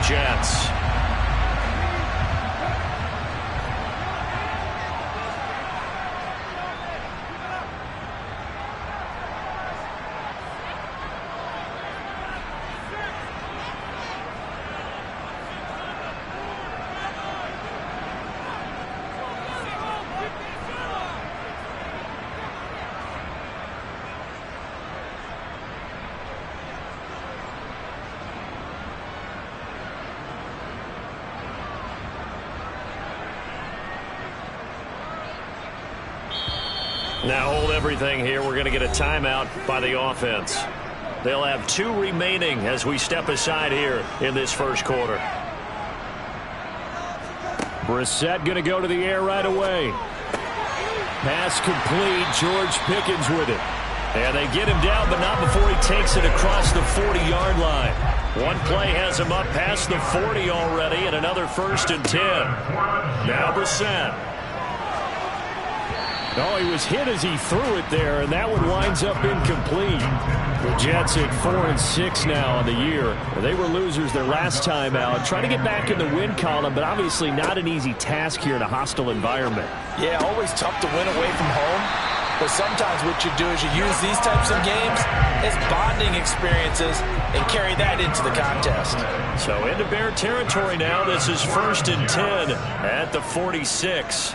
Jets. Now hold everything here. We're going to get a timeout by the offense. They'll have 2 remaining as we step aside here in this first quarter. Brissett going to go to the air right away. Pass complete. George Pickens with it. And they get him down, but not before he takes it across the 40-yard line. One play has him up past the 40 already, and another 1st and 10. Now Brissett. Oh, he was hit as he threw it there, and that one winds up incomplete. The Jets at 4-6 now on the year. They were losers their last time out. Trying to get back in the win column, but obviously not an easy task here in a hostile environment. Yeah, always tough to win away from home. But sometimes what you do is you use these types of games as bonding experiences and carry that into the contest. So into Bear territory now. This is 1st and 10 at the 46.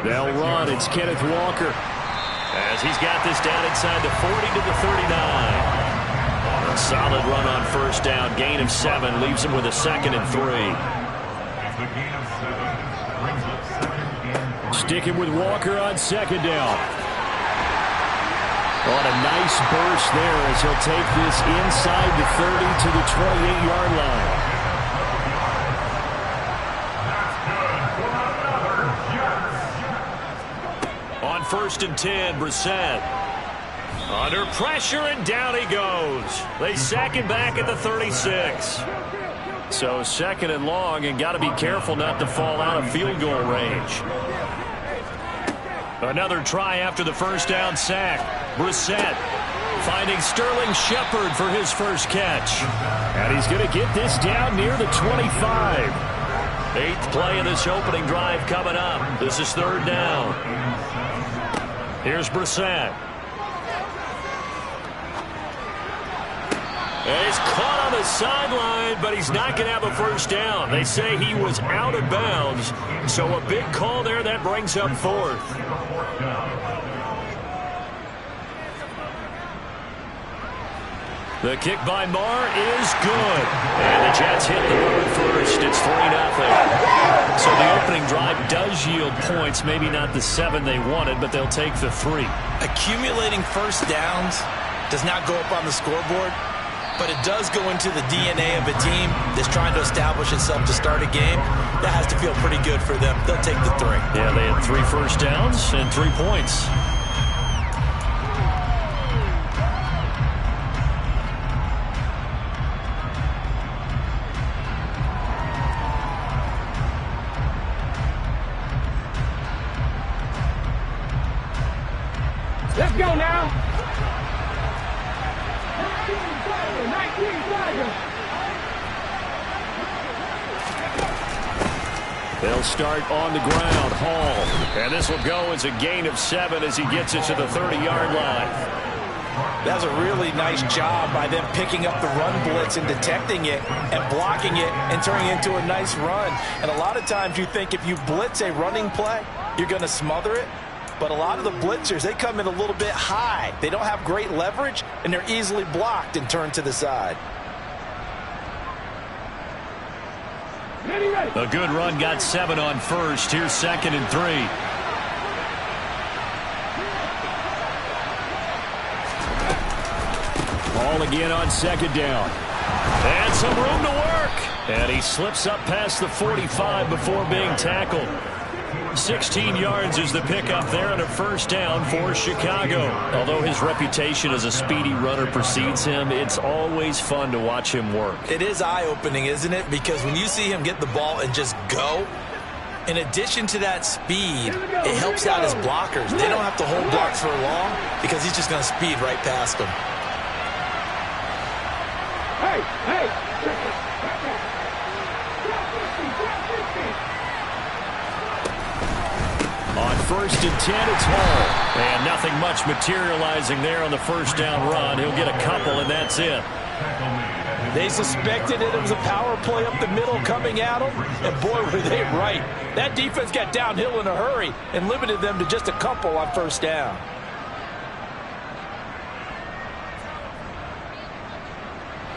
They'll run. It's Kenneth Walker. As he's got this down inside the 40 to the 39. A solid run on 1st down. Gain of 7 leaves him with a 2nd and 3. Sticking with Walker on 2nd down. On a nice burst there as he'll take this inside the 30 to the 28-yard line. On 1st and 10, Brissett. Under pressure, and down he goes. They sack him back at the 36. So 2nd and long, and got to be careful not to fall out of field goal range. Another try after the 1st down sack. Brissett finding Sterling Shepard for his first catch. And he's going to get this down near the 25. 8th play of this opening drive coming up. This is 3rd down. Here's Brissett. And he's caught on the sideline, but he's not going to have a 1st down. They say he was out of bounds, so a big call there that brings up 4th. The kick by Marr is good. And the Jets hit the board first. It's 3-0. So the opening drive does yield points. Maybe not the 7 they wanted, but they'll take the 3. Accumulating 1st downs does not go up on the scoreboard, but it does go into the DNA of a team that's trying to establish itself to start a game. That has to feel pretty good for them. They'll take the 3. Yeah, they had 3 1st downs and 3 points. Let's go now. They'll start on the ground. Hall. And this will go as a gain of 7 as he gets it to the 30-yard line. That's a really nice job by them picking up the run blitz and detecting it and blocking it and turning it into a nice run. And a lot of times you think if you blitz a running play, you're going to smother it. But a lot of the blitzers, they come in a little bit high. They don't have great leverage, and they're easily blocked and turned to the side. A good run got 7 on 1st. Here's 2nd and 3. Ball again on 2nd down. And some room to work. And he slips up past the 45 before being tackled. 16 yards is the pickup there and a 1st down for Chicago. Although his reputation as a speedy runner precedes him, it's always fun to watch him work. It is eye-opening, isn't it? Because when you see him get the ball and just go, in addition to that speed, it helps out his blockers. They don't have to hold blocks for long because he's just going to speed right past them. Hey, On 1st and 10, it's Hall. And nothing much materializing there on the first down run. He'll get a couple, and that's it. They suspected it was a power play up the middle coming at them, and boy, were they right. That defense got downhill in a hurry and limited them to just a couple on first down.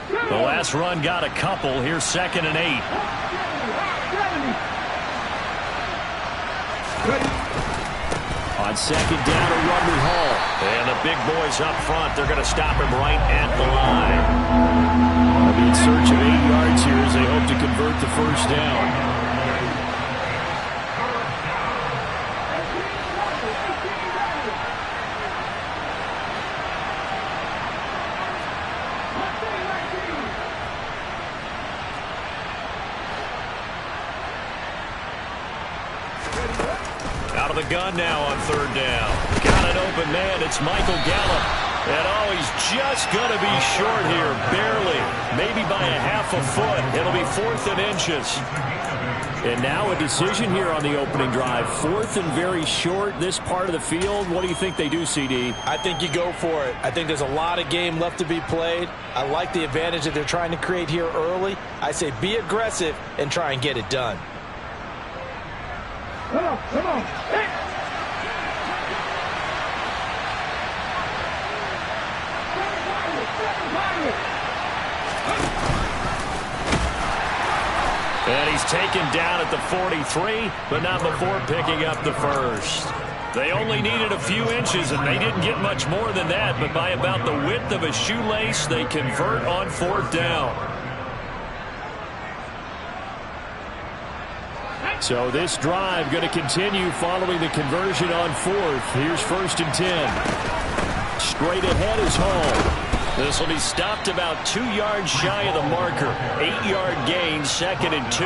The last run got a couple. Here's 2nd and 8. On 2nd down, a run with Hall. And the big boys up front, they're going to stop him right at the line. They'll be in search of 8 yards here as they hope to convert the first down. Out of the gun now on 3rd down. Got an open man. It's Michael Gallup. And oh, he's just going to be short here. Barely. Maybe by a half a foot. It'll be 4th and inches. And now a decision here on the opening drive. 4th and very short, this part of the field. What do you think they do, CD? I think you go for it. I think there's a lot of game left to be played. I like the advantage that they're trying to create here early. I say be aggressive and try and get it done. Come on. Hey. And he's taken down at the 43, but not before picking up the first. They only needed a few inches, and they didn't get much more than that, but by about the width of a shoelace, they convert on 4th down. So this drive going to continue following the conversion on 4th. Here's 1st and 10. Straight ahead is Hall. This will be stopped about 2 yards shy of the marker. 8-yard gain, 2nd and 2.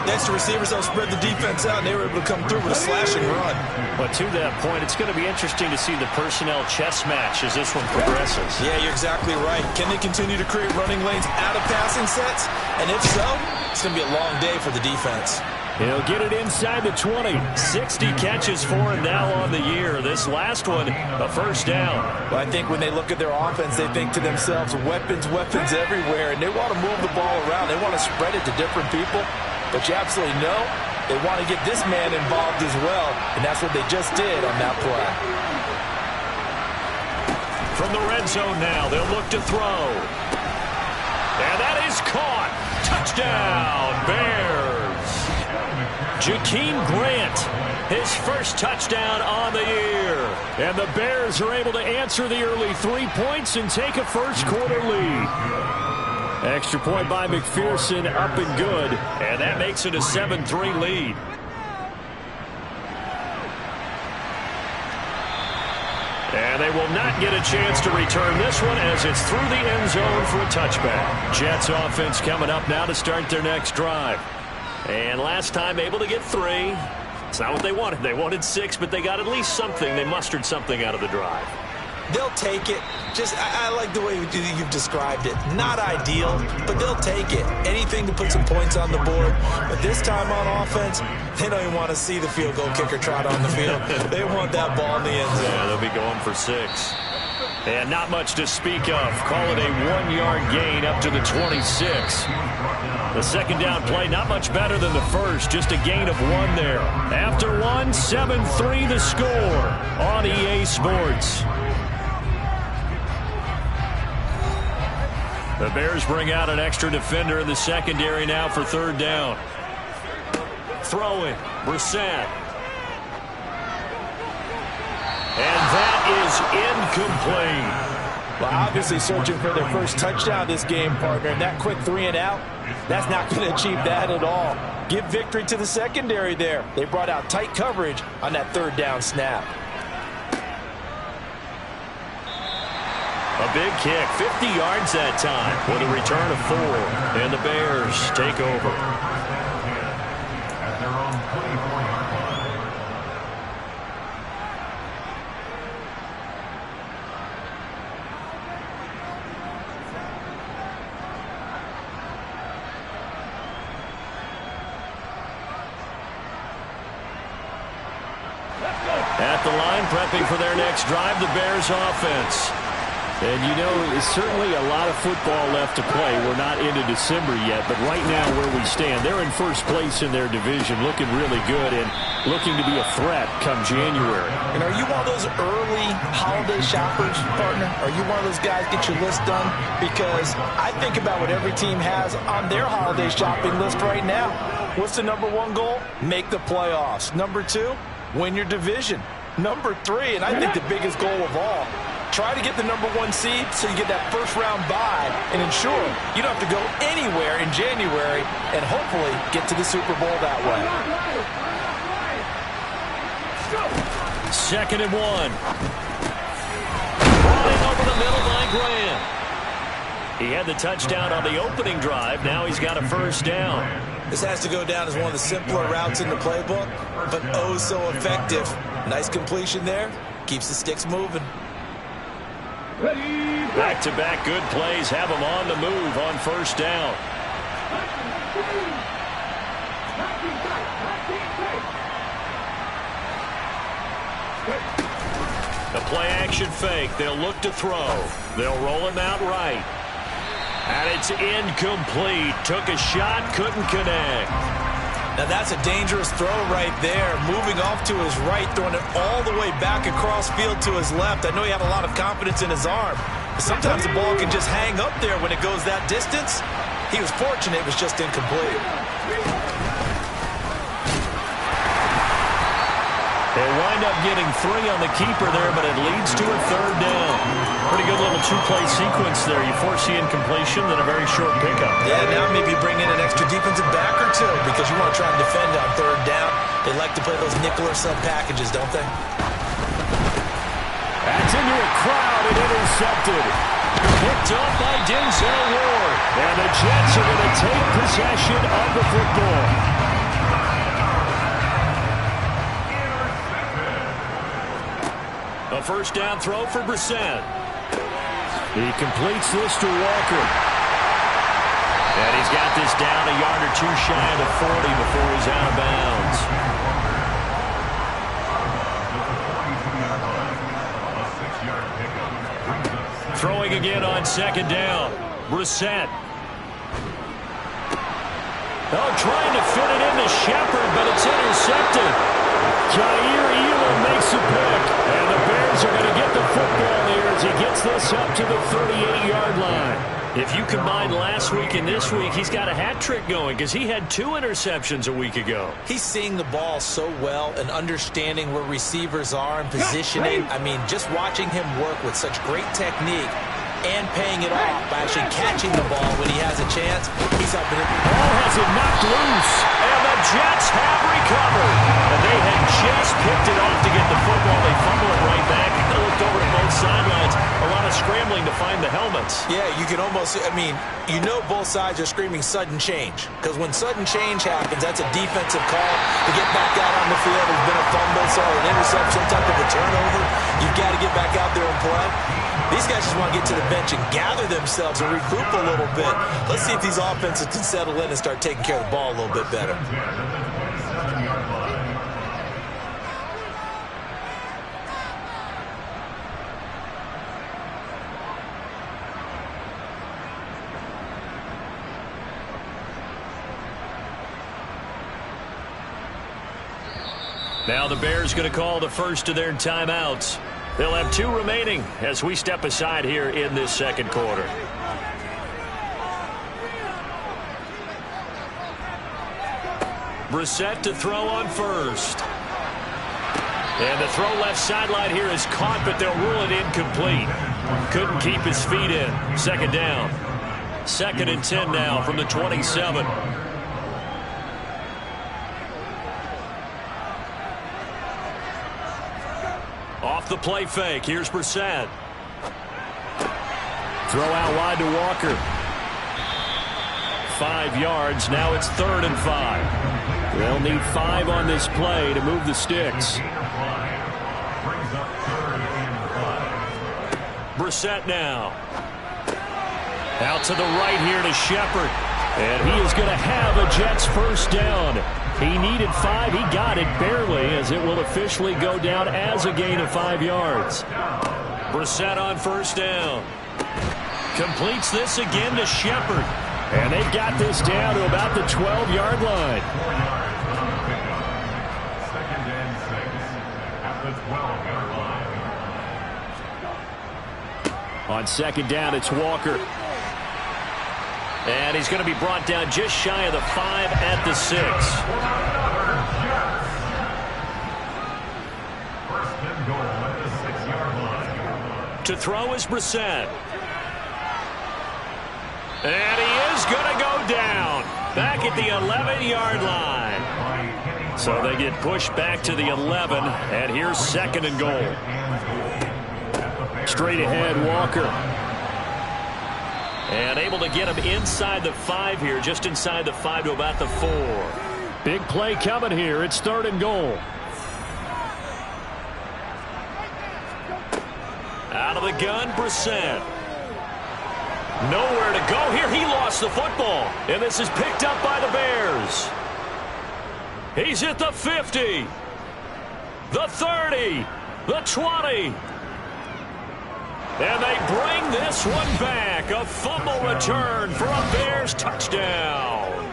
Next, the receivers don't spread the defense out, and they were able to come through with a slash and run. But to that point, it's going to be interesting to see the personnel chess match as this one progresses. Yeah, you're exactly right. Can they continue to create running lanes out of passing sets? And if so, it's going to be a long day for the defense. He'll get it inside the 20. 60 catches for him now on the year. This last one, a first down. Well, I think when they look at their offense, they think to themselves, weapons everywhere, and they want to move the ball around. They want to spread it to different people. But you absolutely know they want to get this man involved as well, and that's what they just did on that play. From the red zone now, they'll look to throw. And that is caught. Touchdown, Bears. Jakeem Grant, his first touchdown on the year. And the Bears are able to answer the early 3 points and take a first-quarter lead. Extra point by McPherson, up and good. And that makes it a 7-3 lead. And they will not get a chance to return this one as it's through the end zone for a touchback. Jets offense coming up now to start their next drive. And last time able to get 3. It's not what they wanted. They wanted 6, but they got at least something. They mustered something out of the drive. They'll take it. I like the way you've described it. Not ideal, but they'll take it. Anything to put some points on the board. But this time on offense, they don't even want to see the field goal kicker trot on the field. They want that ball in the end zone. Yeah, they'll be going for 6. And not much to speak of. Call it a 1-yard gain up to the 26. The second down play, not much better than the first. Just a gain of 1 there. After 1, 7-3 the score on EA Sports. The Bears bring out an extra defender in the secondary now for 3rd down. Throwing, Brissett. And that is incomplete. Well, obviously searching for their first touchdown this game, partner. And that quick 3 and out, that's not going to achieve that at all. Give victory to the secondary there. They brought out tight coverage on that 3rd down snap. A big kick, 50 yards that time with a return of 4. And the Bears take over. At their own 24-yard line. at the line, prepping for their next drive, the Bears offense. And, you know, there's certainly a lot of football left to play. We're not into December yet, but right now where we stand, they're in first place in their division, looking really good and looking to be a threat come January. And are you one of those early holiday shoppers, partner? Are you one of those guys get your list done? Because I think about what every team has on their holiday shopping list right now. What's the number one goal? Make the playoffs. Number two, win your division. Number three, and I think the biggest goal of all, try to get the number one seed so you get that first round bye and ensure you don't have to go anywhere in January and hopefully get to the Super Bowl that way. 2nd and 1. Running over the middle by Graham. He had the touchdown on the opening drive. Now he's got a first down. This has to go down as one of the simpler routes in the playbook, but oh so effective. Nice completion there. Keeps the sticks moving. Back-to-back good plays have him on the move on first down. The play-action fake. They'll look to throw. They'll roll him out right. And it's incomplete. Took a shot, couldn't connect. Now that's a dangerous throw right there. Moving off to his right, throwing it all the way back across field to his left. I know he had a lot of confidence in his arm. But sometimes the ball can just hang up there when it goes that distance. He was fortunate it was just incomplete. They wind up getting 3 on the keeper there, but it leads to a third down. Pretty good little two-play sequence there. You force the incompletion, then a very short pickup. Yeah, now maybe bring in an extra defensive back or two because you want to try and defend on third down. They like to play those nickel or sub packages, don't they? That's into a crowd and intercepted. Picked up by Denzel Ward. And the Jets are going to take possession of the football. A first down throw for Brissett. He completes this to Walker. And he's got this down a yard or two shy of the 40 before he's out of bounds. Throwing again on second down. Brissett. Oh, trying to fit it into Shepard, but it's intercepted. Jair Elam makes a pick. And the Bears are going to get the football there as he gets this up to the 38-yard line. If you combine last week and this week, he's got a hat trick going because he had 2 interceptions a week ago. He's seeing the ball so well and understanding where receivers are and positioning. I mean, just watching him work with such great technique and paying it off by actually catching the ball when he has a chance. He's up in it. Ball has it knocked loose. And the Jets have recovered. And they had just picked it off to get the football. They fumble it right back. They looked over to both sidelines. A lot of scrambling to find the helmets. Yeah, you can almost, I mean, you know both sides are screaming sudden change. Because when sudden change happens, that's a defensive call to get back out on the field. There's been a fumble, so an interception, some type of a turnover. You've got to get back out there and play. These guys just want to get to the bench and gather themselves and regroup a little bit. Let's see if these offenses can settle in and start taking care of the ball a little bit better. Now the Bears going to call the first of their timeouts. They'll have 2 remaining as we step aside here in this second quarter. Brissett to throw on first. And the throw left sideline here is caught, but they'll rule it incomplete. Couldn't keep his feet in. Second down. 2nd and 10 now from the 27. Off the play fake. Here's Brissett. Throw out wide to Walker. 5 yards. Now it's 3rd and 5. They'll need 5 on this play to move the sticks. Brissett now. Out to the right here to Shepard. And he is going to have a Jets first down. He needed 5. He got it barely, as it will officially go down as a gain of 5 yards. Brissett on first down. Completes this again to Shepard. And they've got this down to about the 12-yard line. 2nd and 6 at the 12-yard line. On 2nd down, it's Walker. And he's going to be brought down just shy of the 5 at the 6. First and goal at the 6-yard line. To throw is Brissett. And he is going to go down back at the 11-yard line. So they get pushed back to the 11, and here's 2nd and goal. Straight ahead, Walker. And able to get him inside the 5 here, just inside the 5 to about the 4. Big play coming here. It's 3rd and goal. Out of the gun, Brissett. Nowhere to go here. He lost the football. And this is picked up by the Bears. He's at the 50. The 30. The 20. And they bring this one back. A fumble return for a Bears touchdown.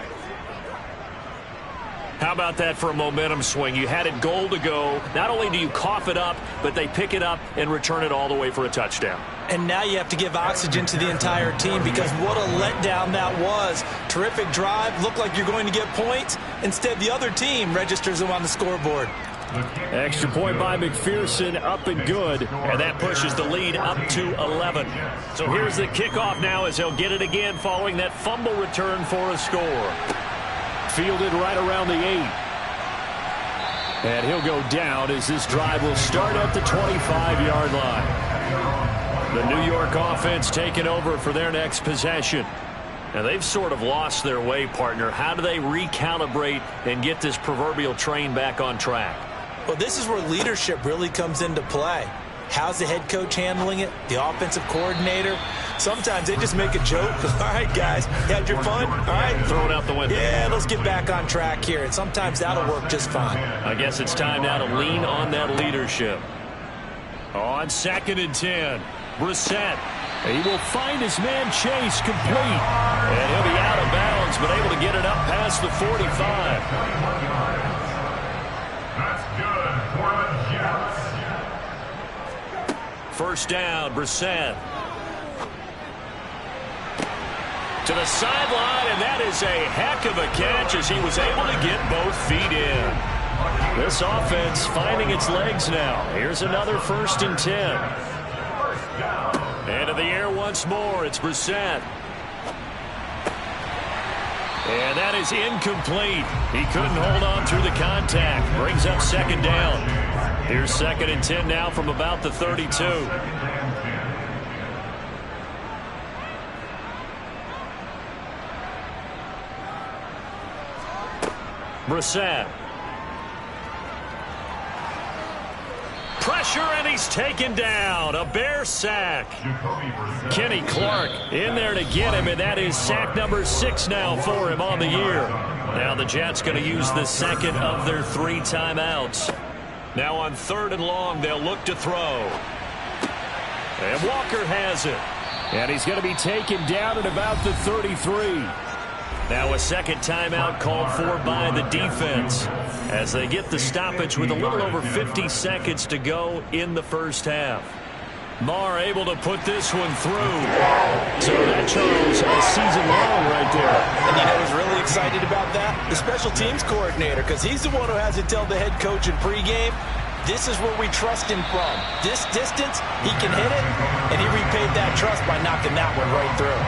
How about that for a momentum swing? You had it goal to go. Not only do you cough it up, but they pick it up and return it all the way for a touchdown. And now you have to give oxygen to the entire team, because what a letdown that was. Terrific drive. Looked like you're going to get points. Instead, the other team registers them on the scoreboard. Extra point by McPherson, up and good. And that pushes the lead up to 11. So here's the kickoff now as he'll get it again following that fumble return for a score. Fielded right around the 8. And he'll go down as this drive will start at the 25-yard line. The New York offense taking over for their next possession. Now, they've sort of lost their way, partner. How do they recalibrate and get this proverbial train back on track? Well, this is where leadership really comes into play. How's the head coach handling it? The offensive coordinator? Sometimes they just make a joke. All right, guys, you had your fun? All right. Throw it out the window. Yeah, let's get back on track here. And sometimes that'll work just fine. I guess it's time now to lean on that leadership. On 2nd and 10, Brissett. He will find his man Chase complete. And he'll be out of bounds, but able to get it up past the 45. That's good for the Jets. First down, Brissett. To the sideline, and that is a heck of a catch as he was able to get both feet in. This offense finding its legs now. Here's another 1st and 10. And in the air once more, it's Brissett. And that is incomplete. He couldn't hold on through the contact. Brings up 2nd down. Here's 2nd and 10 now from about the 32. Brissett. Pressure, and he's taken down. A Bear sack. Kenny Clark in there to get him, and that is sack number 6 now for him on the year. Now the Jets going to use the 2nd of their 3 timeouts. Now on 3rd and long, they'll look to throw. And Walker has it. And he's going to be taken down at about the 33. Now a 2nd timeout called for by the defense as they get the stoppage with a little over 50 seconds to go in the first half. Marr able to put this one through. So that, Charles, a season long right there. And you know who's really excited about that? The special teams coordinator, because he's the one who has to tell the head coach in pregame, this is where we trust him from. This distance, he can hit it, and he repaid that trust by knocking that one right through.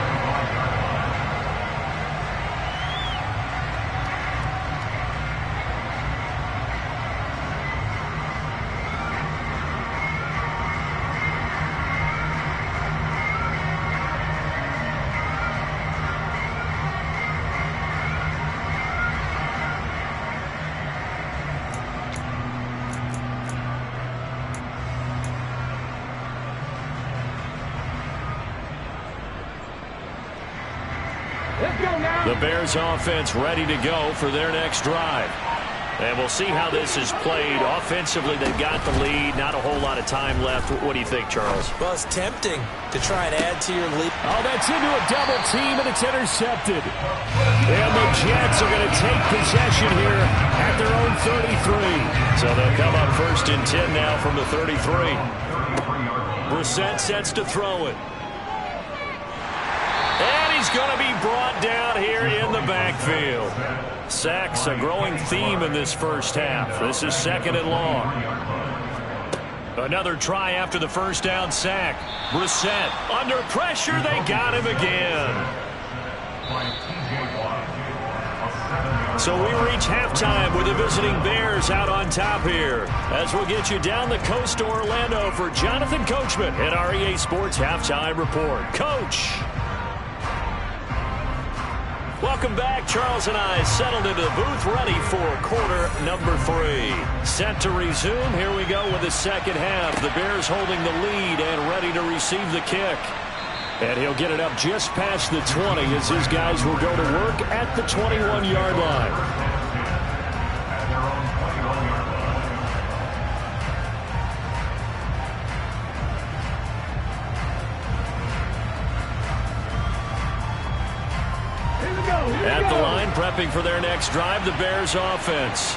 The Bears offense ready to go for their next drive. And we'll see how this is played. Offensively, they've got the lead. Not a whole lot of time left. What do you think, Charles? Well, it's tempting to try and add to your lead. Oh, that's into a double team, and it's intercepted. And the Jets are going to take possession here at their own 33. So they'll come up 1st and 10 now from the 33. Brissett sets to throw it. And he's going to be brought down here in the backfield. Sacks, a growing theme in this first half. This is 2nd and long. Another try after the first down sack. Brissett under pressure. They got him again. So we reach halftime with the visiting Bears out on top here. As we'll get you down the coast to Orlando for Jonathan Coachman at our EA Sports Halftime Report. Coach. Welcome back. Charles and I settled into the booth, ready for quarter number 3. Set to resume. Here we go with the second half. The Bears holding the lead and ready to receive the kick. And he'll get it up just past the 20 as his guys will go to work at the 21-yard line. At the line, prepping for their next drive, the Bears offense.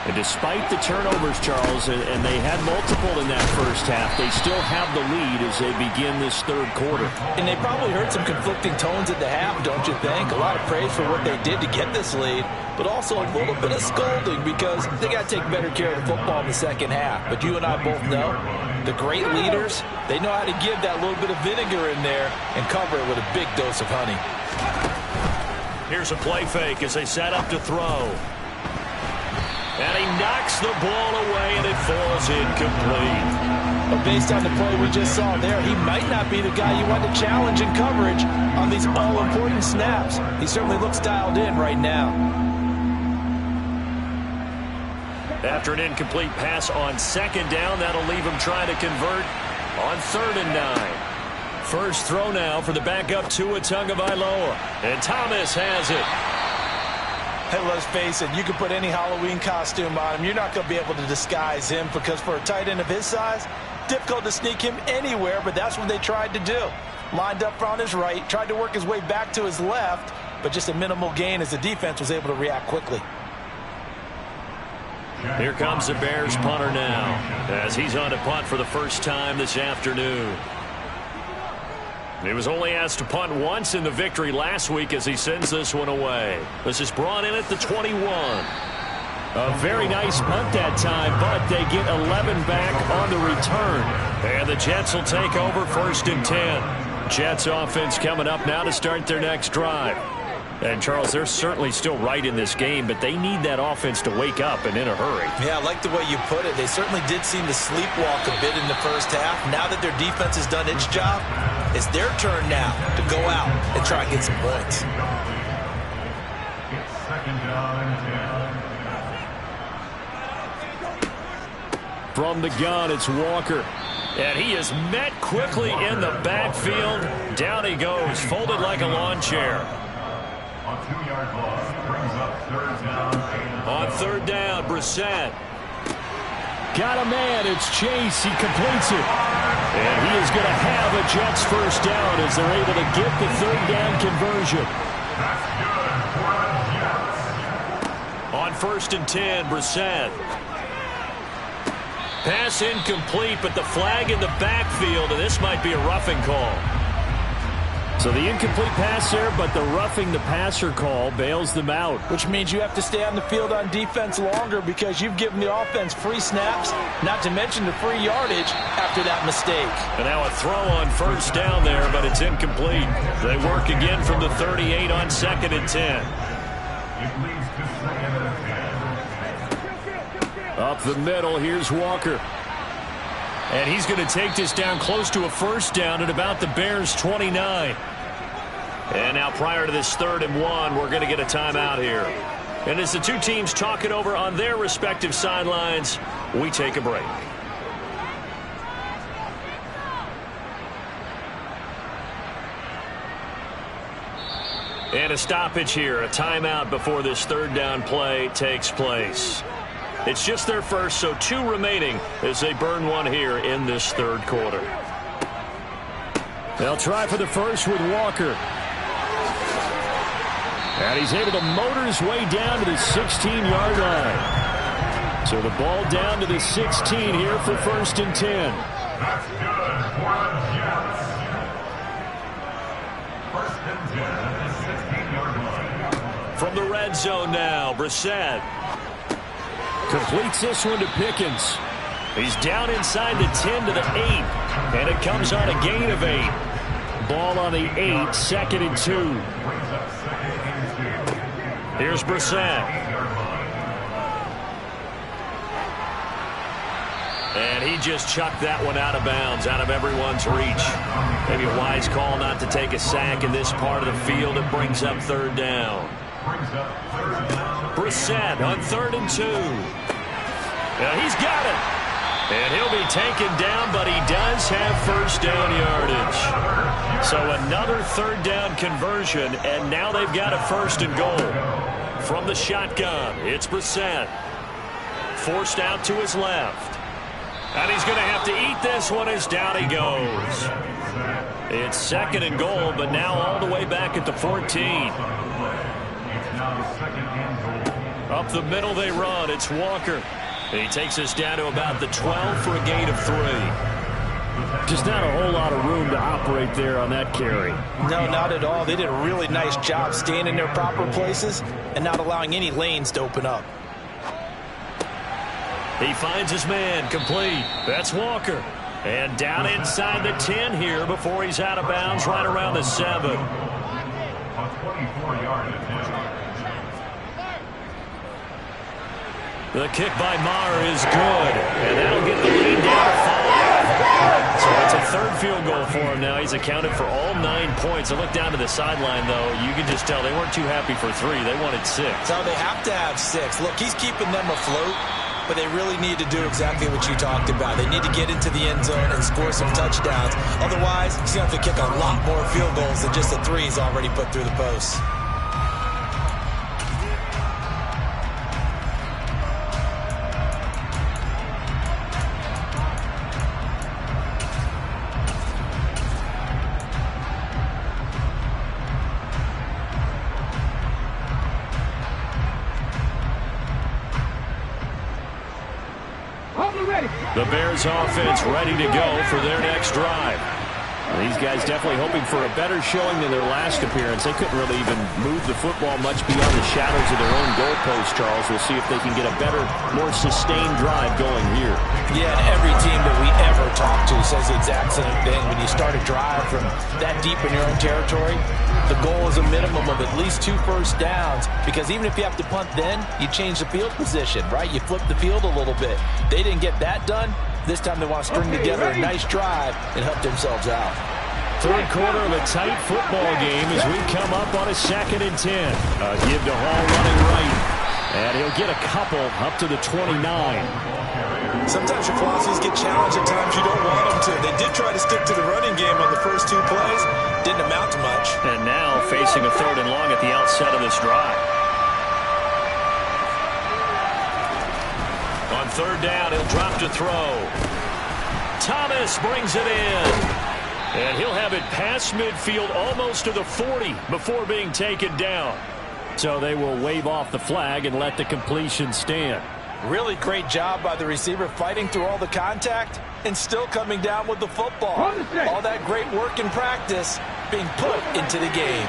And despite the turnovers, Charles, and they had multiple in that first half, they still have the lead as they begin this third quarter. And they probably heard some conflicting tones at the half, don't you think? A lot of praise for what they did to get this lead, but also a little bit of scolding because they got to take better care of the football in the second half. But you and I both know the great leaders, they know how to give that little bit of vinegar in there and cover it with a big dose of honey. Here's a play fake as they set up to throw. And he knocks the ball away, and it falls incomplete. But based on the play we just saw there, he might not be the guy you want to challenge in coverage on these all-important snaps. He certainly looks dialed in right now. After an incomplete pass on second down, that'll leave him trying to convert on 3rd and 9. First throw now for the backup Tua Tagovailoa. And Thomas has it. Hey, let's face it, you can put any Halloween costume on him. You're not going to be able to disguise him because for a tight end of his size, difficult to sneak him anywhere, but that's what they tried to do. Lined up on his right, tried to work his way back to his left, but just a minimal gain as the defense was able to react quickly. Here comes the Bears punter now as he's on to punt for the first time this afternoon. He was only asked to punt once in the victory last week as he sends this one away. This is brought in at the 21. A very nice punt that time, but they get 11 back on the return. And the Jets will take over 1st and 10. Jets offense coming up now to start their next drive. And, Charles, they're certainly still right in this game, but they need that offense to wake up and in a hurry. Yeah, I like the way you put it. They certainly did seem to sleepwalk a bit in the first half. Now that their defense has done its job, it's their turn now to go out and try and get some points. It's 2nd down and 10. From the gun, it's Walker. And he is met quickly in the backfield. Down he goes, folded like a lawn chair. A 2-yard loss brings up 3rd down. On 3rd down, Brissett. Got a man. It's Chase. He completes it. And he is going to have a Jets first down as they're able to get the 3rd down conversion. That's good for the Jets. On 1st and 10, Brissett. Pass incomplete, but the flag in the backfield, and this might be a roughing call. So the incomplete pass there, but the roughing the passer call bails them out. Which means you have to stay on the field on defense longer because you've given the offense free snaps, not to mention the free yardage after that mistake. And now a throw on 1st down there, but it's incomplete. They work again from the 38 on 2nd and 10. It leads to 2nd and 10. Up the middle, here's Walker. And he's going to take this down close to a first down at about the Bears' 29. And now prior to this 3rd and 1, we're going to get a timeout here. And as the two teams talk it over on their respective sidelines, we take a break. And a stoppage here, a timeout before this third down play takes place. It's just their first, so 2 remaining as they burn one here in this third quarter. They'll try for the first with Walker. And he's able to motor his way down to the 16-yard line. So the ball down to the 16 here for 1st and 10. That's good for the Jets. 1st and 10 at the 16-yard line. From the red zone now, Brissett. Completes this one to Pickens. He's down inside the 10 to the 8. And it comes on a gain of 8. Ball on the 8, 2nd and 2. Here's Brissett. And he just chucked that one out of bounds, out of everyone's reach. Maybe a wise call not to take a sack in this part of the field. It brings up 3rd down. Brissett on 3rd and 2. Yeah, he's got it. And he'll be taken down, but he does have 1st down yardage. So another 3rd down conversion, and now they've got a 1st and goal. From the shotgun, it's Brissett. Forced out to his left. And he's going to have to eat this one as down he goes. It's 2nd and goal, but now all the way back at the 14. Up the middle they run. It's Walker. He takes us down to about the 12 for a gain of 3. Just not a whole lot of room to operate there on that carry. No, not at all. They did a really nice job staying in their proper places and not allowing any lanes to open up. He finds his man, complete. That's Walker. And down inside the 10 here before he's out of bounds right around the 7. A 24-yard attempt. The kick by Maher is good, and that'll get the lead down to 5. So it's a 3rd field goal for him now. He's accounted for all 9 points. I look down to the sideline, though. You can just tell they weren't too happy for 3. They wanted 6. So they have to have 6. Look, he's keeping them afloat, but they really need to do exactly what you talked about. They need to get into the end zone and score some touchdowns. Otherwise, he's going to have to kick a lot more field goals than just the 3 he's already put through the post. The Bears offense ready to go for their next drive. These guys definitely hoping for a better showing than their last appearance. They couldn't really even move the football much beyond the shadows of their own goalpost, Charles. We'll see if they can get a better, more sustained drive going here. Yeah, and every team that we ever talk to says the exact same thing. When you start a drive from that deep in your own territory, the goal is a minimum of at least 2 first downs, because even if you have to punt then, you change the field position, right? You flip the field a little bit. They didn't get that done. This time they want to string together a nice drive and help themselves out. 3rd quarter of a tight football game as we come up on a 2nd and 10. Give to Hall running right. And he'll get a couple up to the 29. Sometimes your philosophies get challenged at times you don't want them to. They did try to stick to the running game on the first 2 plays. Didn't amount to much. And now facing a 3rd and long at the outset of this drive. On 3rd down, he'll drop to throw. Thomas brings it in. And he'll have it past midfield almost to the 40 before being taken down. So they will wave off the flag and let the completion stand. Really great job by the receiver fighting through all the contact and still coming down with the football. All that great work in practice being put into the game.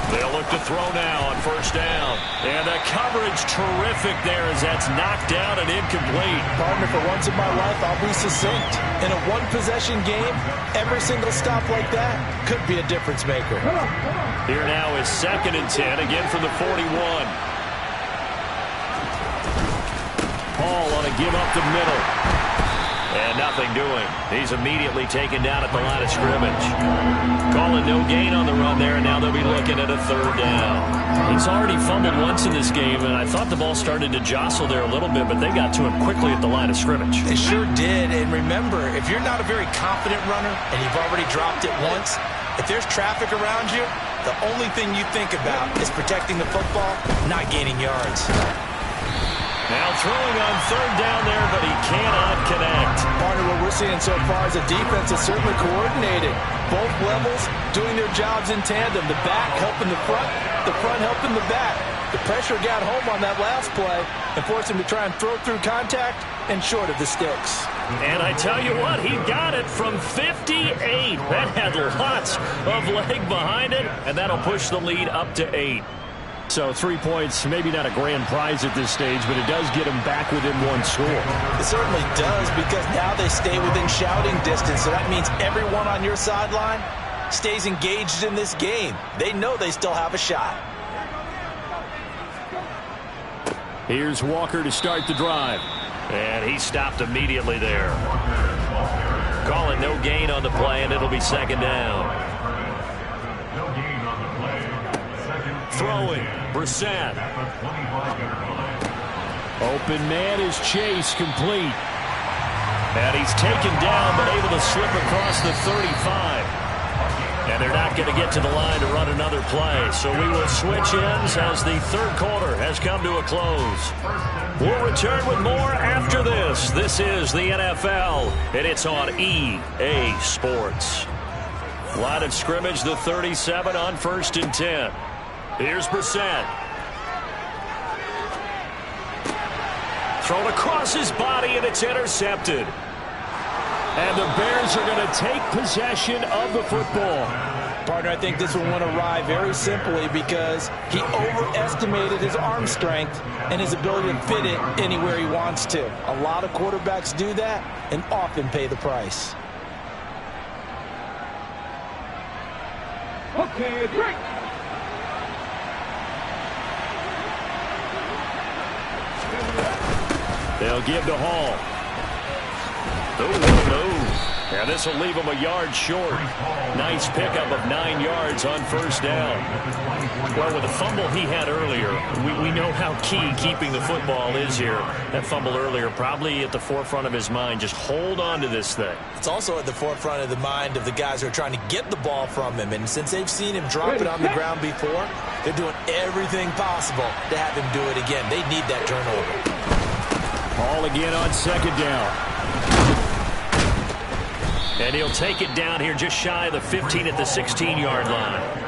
They'll look to throw now on 1st down. And the coverage terrific there as that's knocked down and incomplete. Partner, for once in my life, I'll be succinct. In a one-possession game, every single stop like that could be a difference maker. Here now is 2nd and 10, again from the 41. Paul on a give up the middle. And nothing doing. He's immediately taken down at the line of scrimmage. Calling no gain on the run there, and now they'll be looking at a third down. He's already fumbled once in this game, and I thought the ball started to jostle there a little bit, but they got to him quickly at the line of scrimmage. They sure did. And remember, if you're not a very confident runner and you've already dropped it once, if there's traffic around you, the only thing you think about is protecting the football, not gaining yards. Now throwing on third down there, but he cannot connect. Partner, what we're seeing so far is the defense is certainly coordinated. Both levels doing their jobs in tandem. The back helping the front helping the back. The pressure got home on that last play and forced him to try and throw through contact and short of the sticks. And I tell you what, he got it from 58. That had lots of leg behind it, and that'll push the lead up to 8. So 3 points, maybe not a grand prize at this stage, but it does get them back within one score. It certainly does, because now they stay within shouting distance, so that means everyone on your sideline stays engaged in this game. They know they still have a shot. Here's Walker to start the drive. And he stopped immediately there. Calling no gain on the play, and it'll be second down. No gain on the play. Throwing, Brissett. Open man is Chase, complete. And he's taken down, but able to slip across the 35. And they're not going to get to the line to run another play. So we will switch ends as the third quarter has come to a close. We'll return with more after this. This is the NFL, and it's on EA Sports. Line of scrimmage, the 37 on 1st and 10. Here's Brissett. Thrown across his body, and it's intercepted. And the Bears are going to take possession of the football. Partner, I think this one went awry very simply because he overestimated his arm strength and his ability to fit it anywhere he wants to. A lot of quarterbacks do that and often pay the price. Okay, break. They'll give to Hall. No. And this will leave him a yard short. Nice pickup of 9 yards on first down. Well, with the fumble he had earlier, we know how key keeping the football is here. That fumble earlier probably at the forefront of his mind. Just hold on to this thing. It's also at the forefront of the mind of the guys who are trying to get the ball from him. And since they've seen him drop it on the ground before, they're doing everything possible to have him do it again. They need that turnover. Hall again on second down. And he'll take it down here just shy of the 15 at the 16-yard line.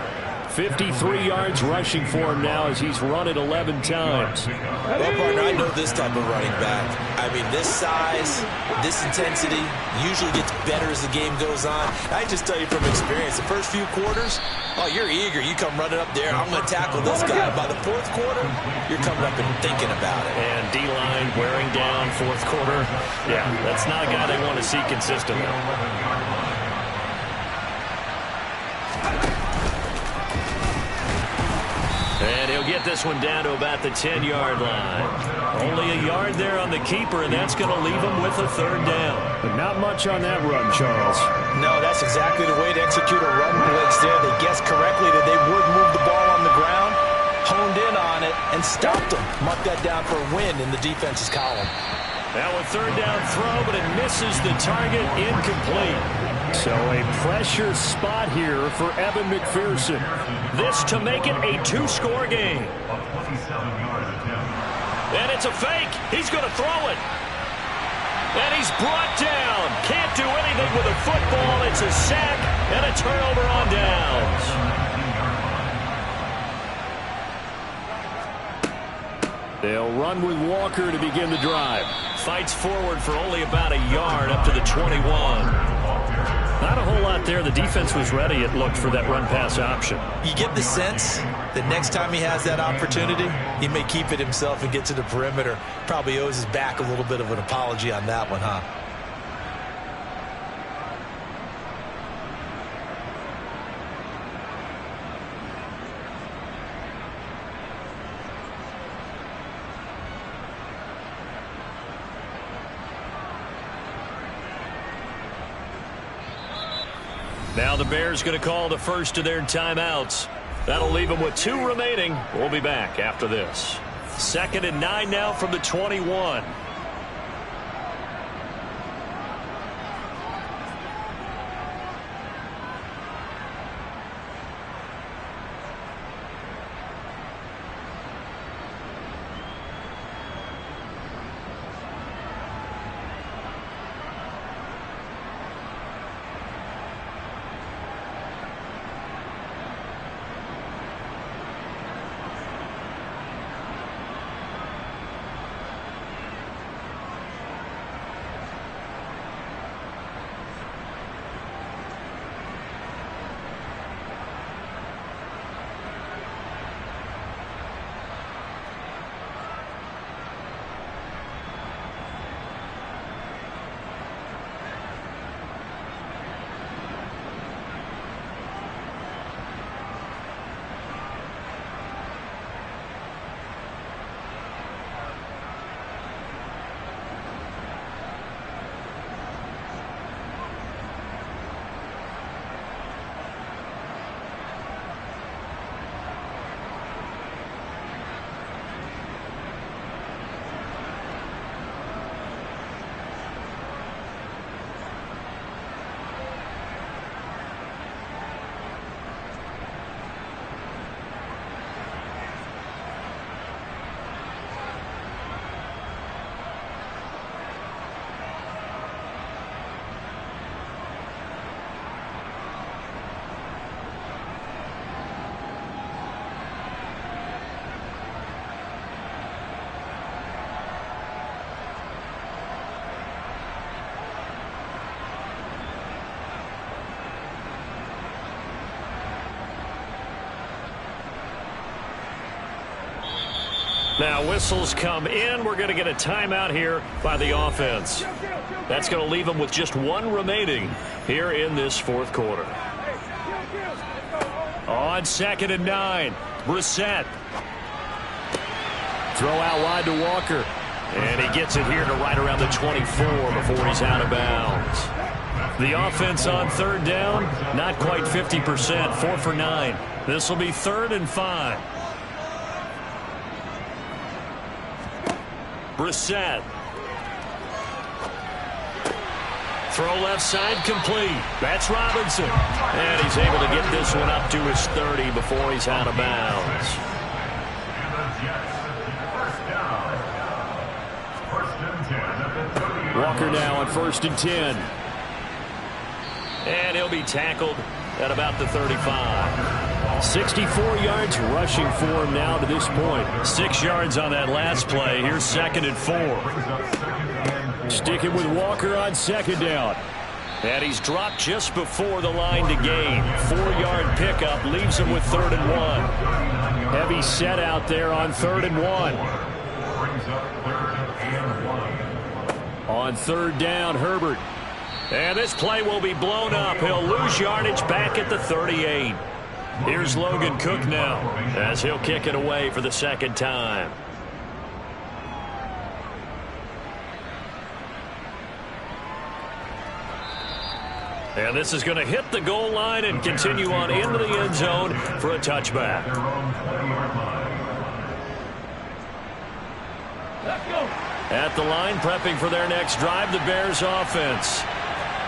53 yards rushing for him now as he's run it 11 times. Well, partner, I know this type of running back. I mean, this size, this intensity usually gets better as the game goes on. I just tell you from experience, the first few quarters, oh, you're eager. You come running up there, I'm going to tackle this guy. By the fourth quarter, you're coming up and thinking about it. And D-line wearing down fourth quarter. Yeah, that's not a guy they want to see consistently. And he'll get this one down to about the 10-yard line. Only a yard there on the keeper, and that's going to leave him with a third down. But not much on that run, Charles. No, that's exactly the way to execute a run blitz there. They guessed correctly that they would move the ball on the ground, honed in on it, and stopped them. Mark that down for a win in the defense's column. Now a third down throw, but it misses the target, incomplete. So a pressure spot here for Evan McPherson. This to make it a 2-score game. And it's a fake. He's going to throw it. And he's brought down. Can't do anything with a football. It's a sack and a turnover on downs. They'll run with Walker to begin the drive. Fights forward for only about a yard up to the 21. Not a whole lot there. The defense was ready, it looked, for that run-pass option. You get the sense that next time he has that opportunity, he may keep it himself and get to the perimeter. Probably owes his back a little bit of an apology on that one, huh? Now the Bears going to call the first of their timeouts. That'll leave them with 2 remaining. We'll be back after this. 2nd and 9 now from the 21. Now whistles come in. We're going to get a timeout here by the offense. That's going to leave them with just 1 remaining here in this 4th quarter. On 2nd and 9, Brissett. Throw out wide to Walker. And he gets it here to right around the 24 before he's out of bounds. The offense on 3rd down, not quite 50%, 4 for 9. This will be 3rd and 5. Brissett. Throw left side complete. That's Robinson. And he's able to get this one up to his 30 before he's out of bounds. Walker now on 1st and 10. And he'll be tackled at about the 35. 64 yards rushing for him now to this point. 6 yards on that last play. Here's 2nd and 4. Sticking with Walker on 2nd down. And he's dropped just before the line to gain. 4-yard pickup leaves him with 3rd and 1. Heavy set out there on 3rd and 1. On 3rd down, Herbert. And this play will be blown up. He'll lose yardage back at the 38. Here's Logan Cook now as he'll kick it away for the 2nd time. And this is going to hit the goal line and continue on into the end zone for a touchback. At the line, prepping for their next drive, the Bears offense.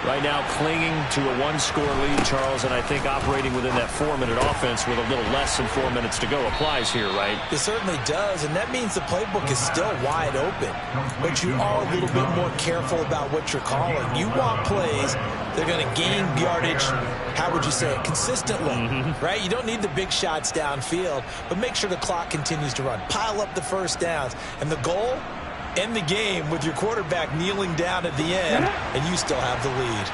Right now clinging to a 1-score lead, Charles, and I think operating within that 4-minute offense with a little less than 4 minutes to go applies here, right? It certainly does, and that means the playbook is still wide open. But you are a little bit more careful about what you're calling. You want plays that are going to gain yardage, how would you say it, consistently, right? You don't need the big shots downfield, but make sure the clock continues to run. Pile up the first downs, and the goal, end the game with your quarterback kneeling down at the end, and you still have the lead.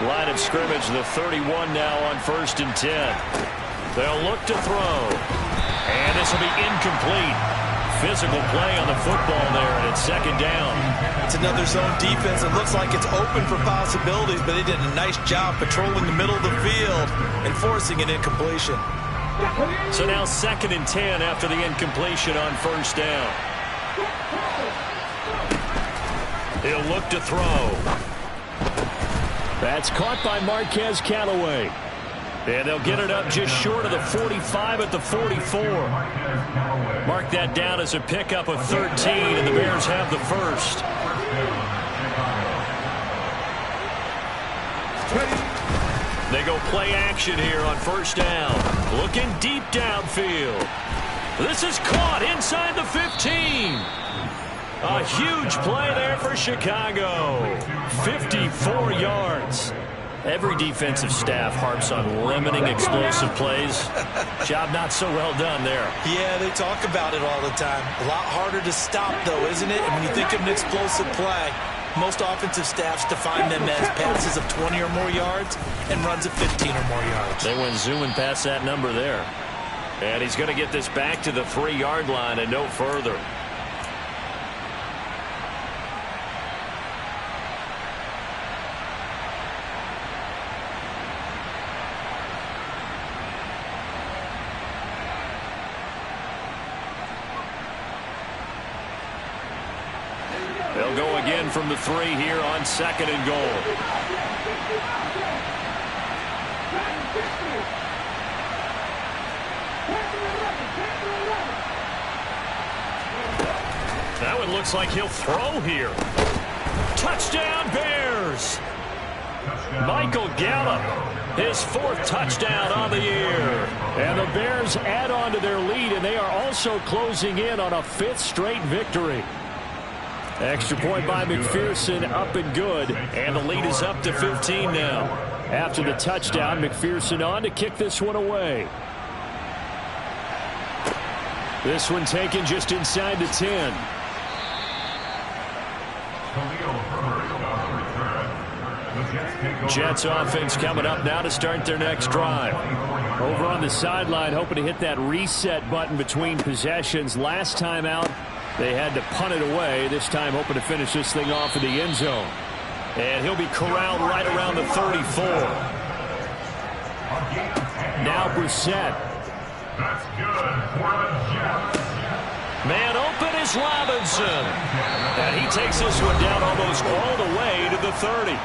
Line of scrimmage, the 31 now on 1st and 10. They'll look to throw. And this will be incomplete. Physical play on the football there, and it's 2nd down. It's another zone defense. It looks like it's open for possibilities, but they did a nice job patrolling the middle of the field and forcing an incompletion. So now 2nd and 10 after the incompletion on 1st down. He'll look to throw. That's caught by Marquez Callaway. And they'll get it up just short of the 45 at the 44. Mark that down as a pickup of 13, and the Bears have the first. They go play action here on first down. Looking deep downfield. This is caught inside the 15. A huge play there for Chicago. 54 yards. Every defensive staff harps on limiting explosive plays. Job not so well done there. Yeah, they talk about it all the time. A lot harder to stop, though, isn't it? And when you think of an explosive play, most offensive staffs define them as passes of 20 or more yards and runs of 15 or more yards. They went zooming past that number there. And he's going to get this back to the 3-yard line and no further. They'll go again from the 3 here on 2nd and goal. Now it looks like he'll throw here. Touchdown Bears! Michael Gallup, his 4th touchdown on the year. And the Bears add on to their lead, and they are also closing in on a 5th straight victory. Extra point by McPherson, up and good. And the lead is up to 15 now. After the touchdown, McPherson on to kick this one away. This one taken just inside the 10. Jets offense coming up now to start their next drive. Over on the sideline, hoping to hit that reset button between possessions. Last time out, they had to punt it away. This time hoping to finish this thing off in the end zone. And he'll be corralled right around the 34. Now Brissett. That's good for the Jets. Man open is Robinson. And he takes this one down almost all the way to the 30.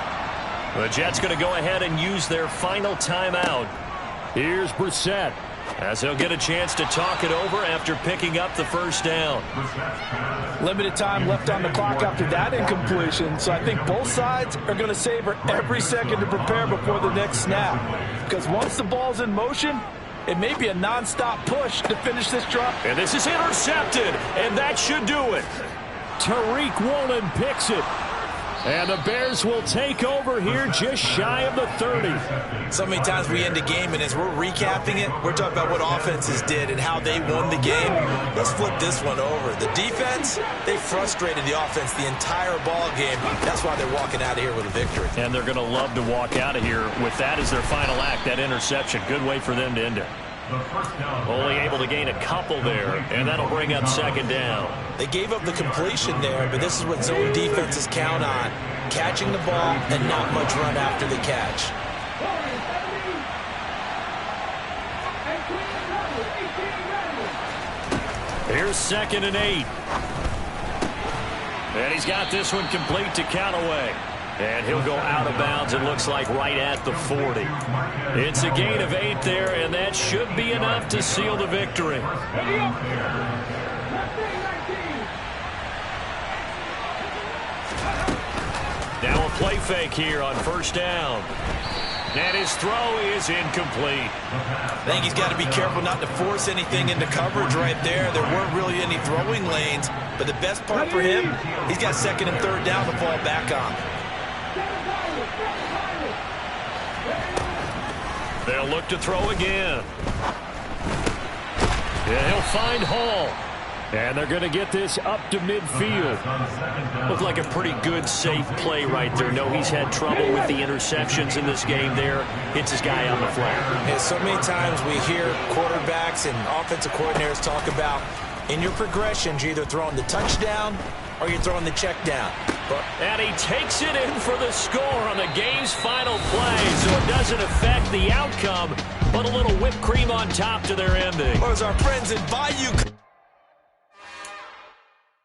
The Jets going to go ahead and use their final timeout. Here's Brissett. As he'll get a chance to talk it over after picking up the first down. Limited time left on the clock after that incompletion, so I think both sides are going to savor every second to prepare before the next snap. Because once the ball's in motion, it may be a non-stop push to finish this drive. And this is intercepted, and that should do it. Tariq Woolen picks it. And the Bears will take over here just shy of the 30. So many times we end a game, and as we're recapping it, we're talking about what offenses did and how they won the game. Let's flip this one over. The defense, they frustrated the offense the entire ball game. That's why they're walking out of here with a victory. And they're going to love to walk out of here with that as their final act, that interception. Good way for them to end it. Only able to gain a couple there, and that'll bring up 2nd down. They gave up the completion there, but this is what zone defenses count on. Catching the ball and not much run after the catch. Here's 2nd and 8. And he's got this one complete to Callaway. And he'll go out of bounds, it looks like, right at the 40. It's a gain of 8 there, and that should be enough to seal the victory. Now a play fake here on first down. And his throw is incomplete. I think he's got to be careful not to force anything into coverage right there. There weren't really any throwing lanes, but the best part for him, he's got 2nd and 3rd down to fall back on. They'll look to throw again. And he'll find Hall. And they're going to get this up to midfield. Looked like a pretty good, safe play right there. No, he's had trouble with the interceptions in this game there. Hits his guy on the flat. Yeah, so many times we hear quarterbacks and offensive coordinators talk about in your progressions, you're either throwing the touchdown or you're throwing the check down. And he takes it in for the score on the game's final play, so it doesn't affect the outcome, but a little whipped cream on top to their ending. Or as our friends in Bayou